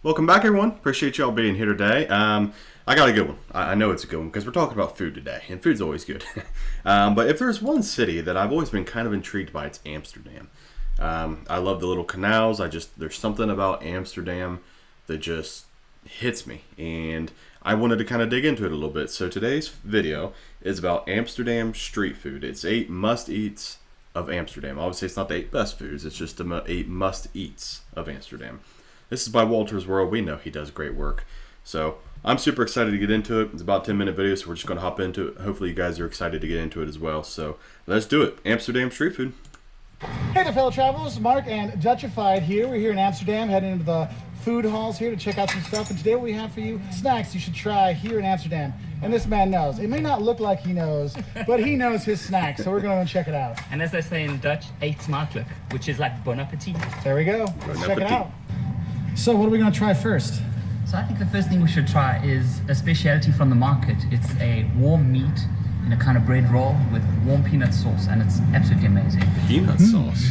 Welcome back, everyone. Appreciate y'all being here today. I got a good one. I know it's a good one because we're talking about food today, and food's always good. But if there's one city that I've always been kind of intrigued by, it's Amsterdam. I love the little canals. There's something about Amsterdam that just hits me, and I wanted to kind of dig into it a little bit. So today's video is about Amsterdam street food. It's 8 must-eats of Amsterdam. Obviously, it's not the 8 best foods. It's just the 8 must-eats of Amsterdam. This is by Walter's World. We know he does great work. So I'm super excited to get into it. It's about a 10-minute video, so we're just going to hop into it. Hopefully you guys are excited to get into it as well. So let's do it. Amsterdam street food. Hey there, fellow travelers. Mark and Dutchified here. We're here in Amsterdam, heading into the food halls here to check out some stuff. And today what we have for you, snacks you should try here in Amsterdam. And this man knows. It may not look like he knows, but he knows his snacks. So we're going to check it out. And as they say in Dutch, eat smakelijk, which is like bon appetit. There we go. Let's check it out. So what are we going to try first? So I think the first thing we should try is a specialty from the market. It's a warm meat in a kind of bread roll with warm peanut sauce, and it's absolutely amazing. Peanut sauce.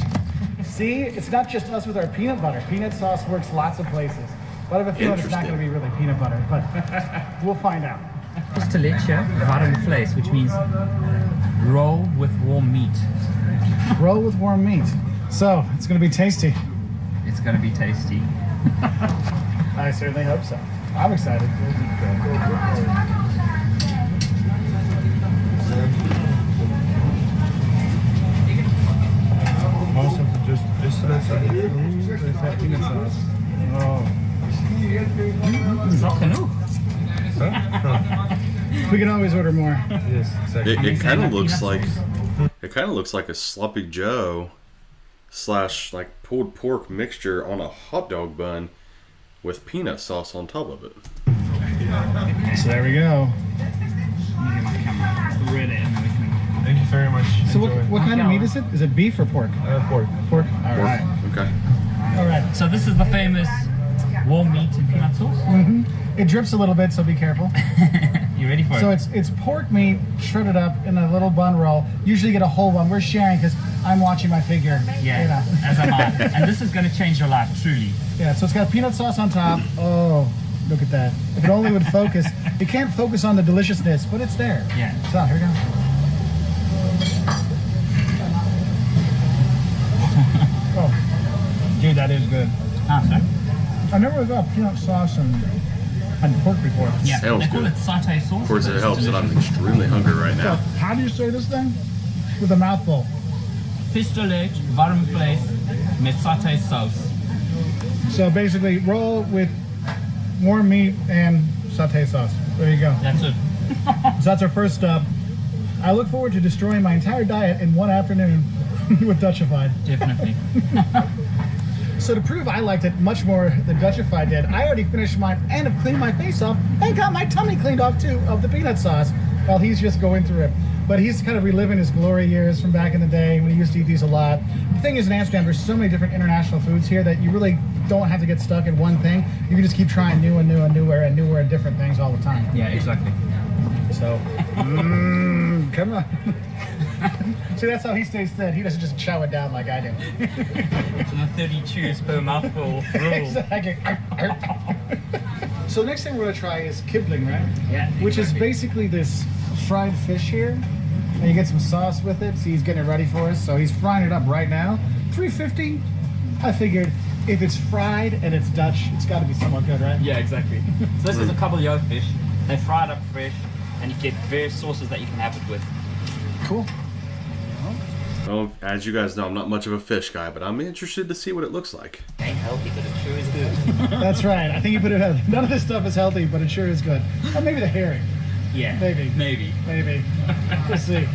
See, it's not just us with our peanut butter. Peanut sauce works lots of places. But I have a feeling it's not going to be really peanut butter, but we'll find out. Pistoletje warm vlees, which means roll with warm meat. Roll with warm meat. So, it's going to be tasty. It's going to be tasty. I certainly hope so. I'm excited. Most of the just peanut sauce. Oh. It's not genoeg. We can always order more. Yes, exactly. It kind of looks like a sloppy Joe / like pulled pork mixture on a hot dog bun with peanut sauce on top of it. So there we go. Thank you very much. So what kind of meat is it? Is it beef or pork? Pork. Pork. All right. Okay. All right. So this is the famous warm meat and peanut sauce. It drips a little bit, so be careful. You ready for So it? it's pork meat shredded up in a little bun roll. Usually you get a whole one. We're sharing because I'm watching my figure. Yeah, You know. as am I. And this is going to change your life, truly. Yeah. So it's got peanut sauce on top. Oh, look at that. If it only would focus. It can't focus on the deliciousness, but it's there. Yeah. So here we go. Oh, dude, that is good. Ah, sorry? I never got peanut sauce and pork before. Yeah, Sounds they call good. it satay sauce. Of course, but it it's helps that I'm delicious. extremely hungry right So, now. how do you say this thing? With a mouthful. Pistoletje warm vlees met satay sauce. So basically, roll with warm meat and satay sauce. There you go. That's it. So that's our first stop. I look forward to destroying my entire diet in one afternoon with Dutchified. Definitely. So to prove I liked it much more than Dutchified did, I already finished mine and have cleaned my face off and got my tummy cleaned off too of the peanut sauce while he's just going through it. But he's kind of reliving his glory years from back in the day when he used to eat these a lot. The thing is, in Amsterdam, there's so many different international foods here that you really don't have to get stuck in one thing. You can just keep trying newer and different things all the time. Yeah, exactly. So, come on. See, that's how he stays thin. He doesn't just chow it down like I do. It's the 30 chews per mouthful rule. Exactly. So next thing we're going to try is kibbeling, right? Yeah, Which is exactly. basically this fried fish here. And you get some sauce with it. See, he's getting it ready for us. So he's frying it up right now. $3.50. I figured if it's fried and it's Dutch, it's got to be somewhat good, right? Yeah, exactly. So this is a kabeljauw fish. They fry it up fresh, and you get various sauces that you can have it with. Cool. Well, as you guys know, I'm not much of a fish guy, but I'm interested to see what it looks like. Ain't healthy, but it sure is good. That's right. I think you put it out. None of this stuff is healthy, but it sure is good. Or maybe the herring. Yeah. Maybe. Maybe. Maybe. We'll see.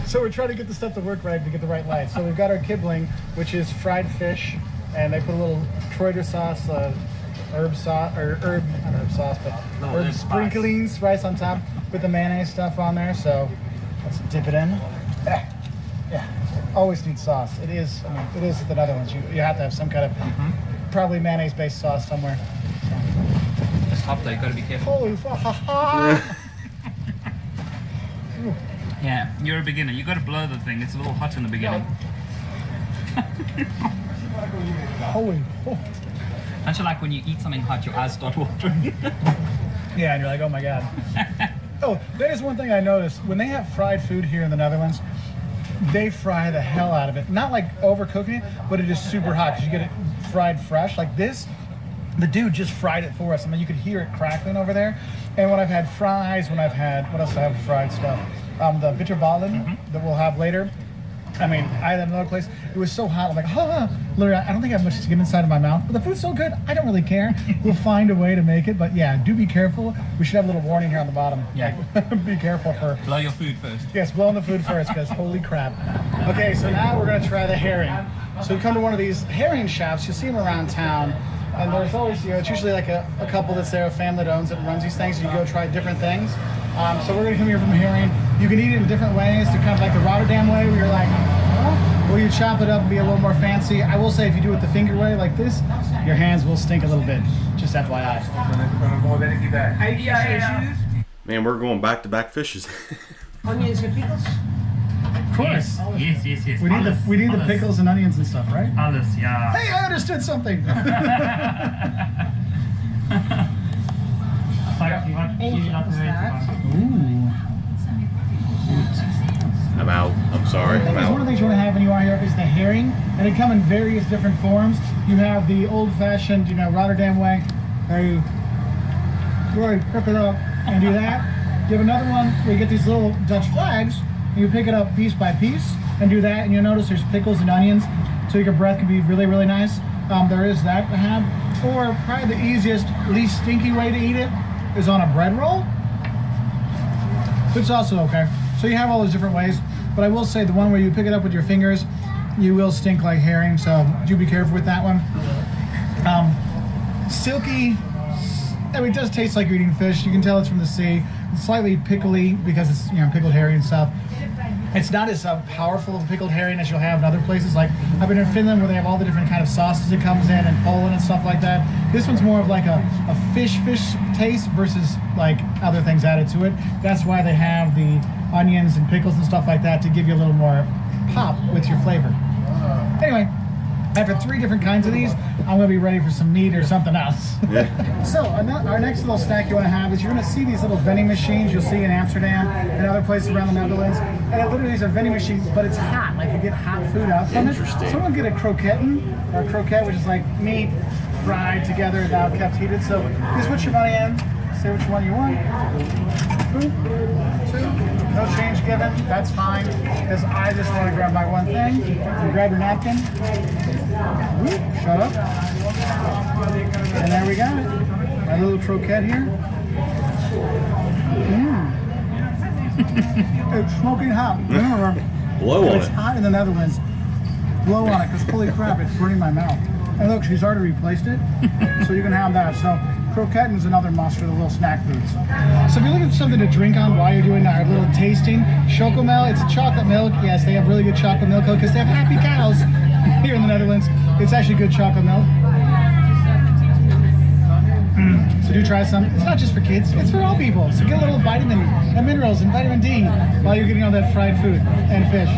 So we're trying to get the stuff to work right to get the right light. So we've got our kibbeling, which is fried fish, and they put a little Kräuter sauce, herb sauce, or herb, not herb sauce, but herb herb spice. sprinklings, spice on top, with the mayonnaise stuff on there. So let's dip it in. Yeah, always need sauce. It is the Netherlands. You have to have some kind of probably mayonnaise-based sauce somewhere. Just hop though, you gotta be careful. Holy fuck! Yeah, you're a beginner. You gotta blow the thing. It's a little hot in the beginning. Holy. Oh. Don't you like when you eat something hot, your eyes start watering? Yeah, and you're like, oh my god. Oh, that is one thing I noticed. When they have fried food here in the Netherlands, they fry the hell out of it. Not like overcooking it, but it is super hot because you get it fried fresh. Like this, the dude just fried it for us. I mean, you could hear it crackling over there. And when I've had fries, when I've had, what else do I have fried stuff? The bitterballen that we'll have later. I mean, I had another place. It was so hot. I'm like, literally, I don't think I have much to get inside of my mouth. But the food's so good, I don't really care. We'll find a way to make it. But yeah, do be careful. We should have a little warning here on the bottom. Yeah. Like, be careful for. Blow your food first. Yes, blow on the food first, because holy crap. Okay, so now we're gonna try the herring. So we come to one of these herring shops. You'll see them around town. And there's always, it's usually like a couple that's there, a family that owns it and runs these things. You go try different things. So we're gonna come here from herring. You can eat it in different ways. They're kind of like the Rotterdam way, where you're like, or you chop it up and be a little more fancy. I will say, if you do it the finger way like this, your hands will stink a little bit. Just FYI. Man, we're going back-to-back fishes. Onions and pickles? Of course. Yes. We need the pickles and onions and stuff, right? Alles, yeah. Hey, I understood something. Ooh. I'm out. I'm sorry. I'm One of the out. things you want to have when you are here is the herring, and they come in various different forms. You have the old-fashioned, Rotterdam way, where you really pick it up and do that. You have another one where you get these little Dutch flags, and you pick it up piece by piece and do that, and you'll notice there's pickles and onions, so your breath can be really, really nice. There is that to have. Or probably the easiest, least stinky way to eat it is on a bread roll, which is also okay. So you have all those different ways, but I will say the one where you pick it up with your fingers, you will stink like herring, so do be careful with that one. Silky, I mean, it does taste like you're eating fish. You can tell it's from the sea. It's slightly pickly because it's pickled herring and stuff. It's not as powerful of pickled herring as you'll have in other places. Like I've been in Finland where they have all the different kind of sauces it comes in, and Poland and stuff like that. This one's more of like a fish taste versus like other things added to it. That's why they have the onions and pickles and stuff like that to give you a little more pop with your flavor. Anyway, after 3 different kinds of these, I'm gonna be ready for some meat or something else. Yeah. So our next little snack you want to have is you're going to see these little vending machines you'll see in Amsterdam and other places around the Netherlands. And it literally is a vending machine, but it's hot. Like you get hot food out from it. Interesting. Someone get a croquette, or a croquette, which is like meat fried together, now kept heated. So just put your money in, say which one you want. Boop, 2. No change given. That's fine, because I just want to grab my one thing. You grab your napkin. Whoop, shut up. And there we got it. My little croquette here. It's smoking hot. Blow on It's it. hot in the Netherlands. Blow on it, because holy crap, it's burning my mouth. And look, she's already replaced it, so you can have that. So croquette is another must for the little snack foods. So if you're looking for something to drink on while you're doing our little tasting, Chocomel, it's a chocolate milk. Yes, they have really good chocolate milk because they have happy cows here in the Netherlands. It's actually good chocolate milk. So do try some. It's not just for kids, it's for all people. So get a little vitamin and minerals and vitamin D while you're getting all that fried food and fish.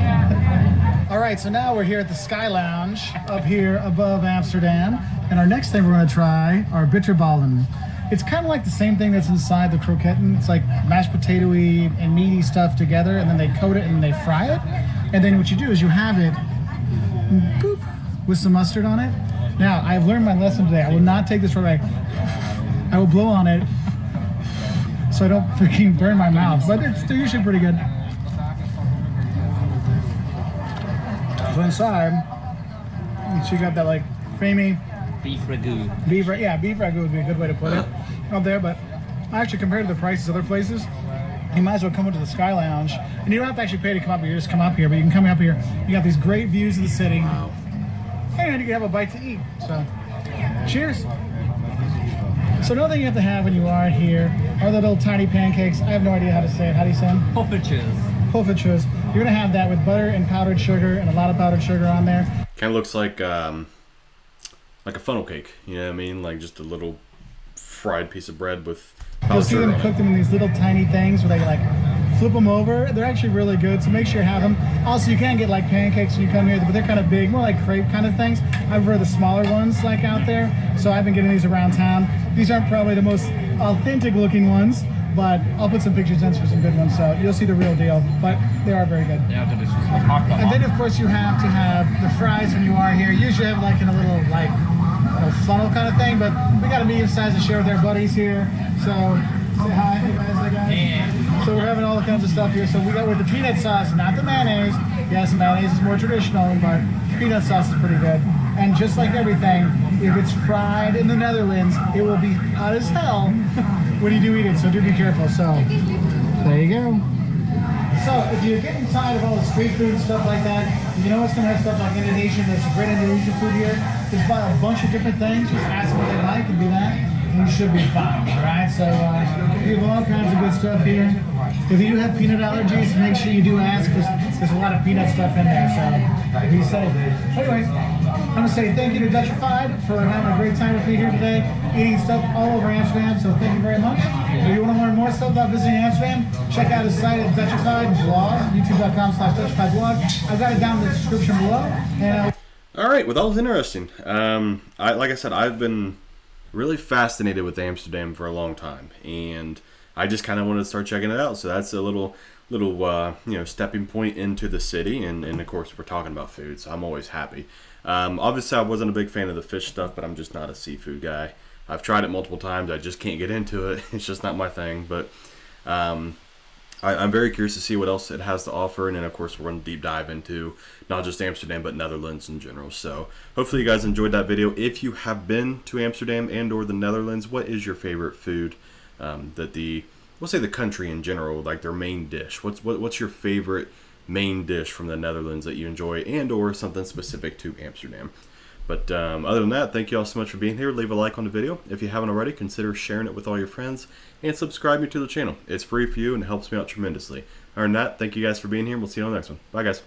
All right, so now we're here at the Sky Lounge up here above Amsterdam. And our next thing we're going to try are bitterballen. It's kind of like the same thing that's inside the croquette. It's like mashed potato-y and meaty stuff together, and then they coat it and they fry it. And then what you do is you have it boop, with some mustard on it. Now, I've learned my lesson today. I will not take this right away. I will blow on it so I don't freaking burn my mouth. But they're usually pretty good. So inside, so you got that like creamy Beef ragu. beef ragu would be a good way to put it out there. But actually, compared to the prices other places, you might as well come into the Sky Lounge, and you don't have to actually pay to come up here. You just come up here, but you can come up here. You got these great views of the city, and you can have a bite to eat. So, cheers. So another thing you have to have when you are here are the little tiny pancakes. I have no idea how to say it. How do you say them? Poffertjes. Poffertjes. You're gonna have that with butter and powdered sugar, and a lot of powdered sugar on there. Kind of looks like a funnel cake. You know what I mean? Like just a little fried piece of bread with You'll powdered see sugar them on cook it. them in these little tiny things where they like flip them over. They're actually really good, so make sure you have them. Also, you can get like pancakes when you come here, but they're kind of big, more like crepe kind of things. I prefer the smaller ones like out there, so I've been getting these around town. These aren't probably the most authentic looking ones, but I'll put some pictures in for some good ones, so you'll see the real deal. But they are very good. They are delicious. I'll mark them And up. then, of course, you have to have the fries when you are here. Usually have like in a little like funnel kind of thing, but we got a medium size to share with our buddies here. So say hi, hey guys, hi guys. Yeah. So we're having all kinds of stuff here. So we got with the peanut sauce, not the mayonnaise. Yes, mayonnaise is more traditional, but peanut sauce is pretty good. And just like everything, if it's fried in the Netherlands, it will be hot as hell when you do eat it. So do be careful. So there you go. So if you're getting tired of all the street food and stuff like that, you know what's going to have stuff like Indonesian. There's some great Indonesian food here. Just buy a bunch of different things. Just ask them what they like and do that. And you should be fine, all right? So we have all kinds of good stuff here. If you have peanut allergies, make sure you do ask because there's a lot of peanut stuff in there. So be safe. Anyway, I'm going to say thank you to Dutchified for having a great time with me here today, eating stuff all over Amsterdam, so thank you very much. If you want to learn more stuff about visiting Amsterdam, check out his site at Dutchified blog, youtube.com/DutchifiedBlog. I've got it down in the description below. And All right, well, that was interesting. Like I said, I've been really fascinated with Amsterdam for a long time, and I just kind of wanted to start checking it out. So that's a little stepping point into the city, and of course we're talking about food, so I'm always happy. Obviously I wasn't a big fan of the fish stuff, but I'm just not a seafood guy. I've tried it multiple times. I just can't get into it. It's just not my thing. But I'm very curious to see what else it has to offer, and then of course we're going to deep dive into not just Amsterdam but Netherlands in general. So hopefully you guys enjoyed that video. If you have been to Amsterdam and or the Netherlands, what is your favorite food we'll say the country in general, like their main dish? What's your favorite main dish from the Netherlands that you enjoy, and or something specific to Amsterdam? But other than that, thank you all so much for being here. Leave a like on the video. If you haven't already, consider sharing it with all your friends and subscribing to the channel. It's free for you and it helps me out tremendously. Other than that, thank you guys for being here. We'll see you on the next one. Bye, guys.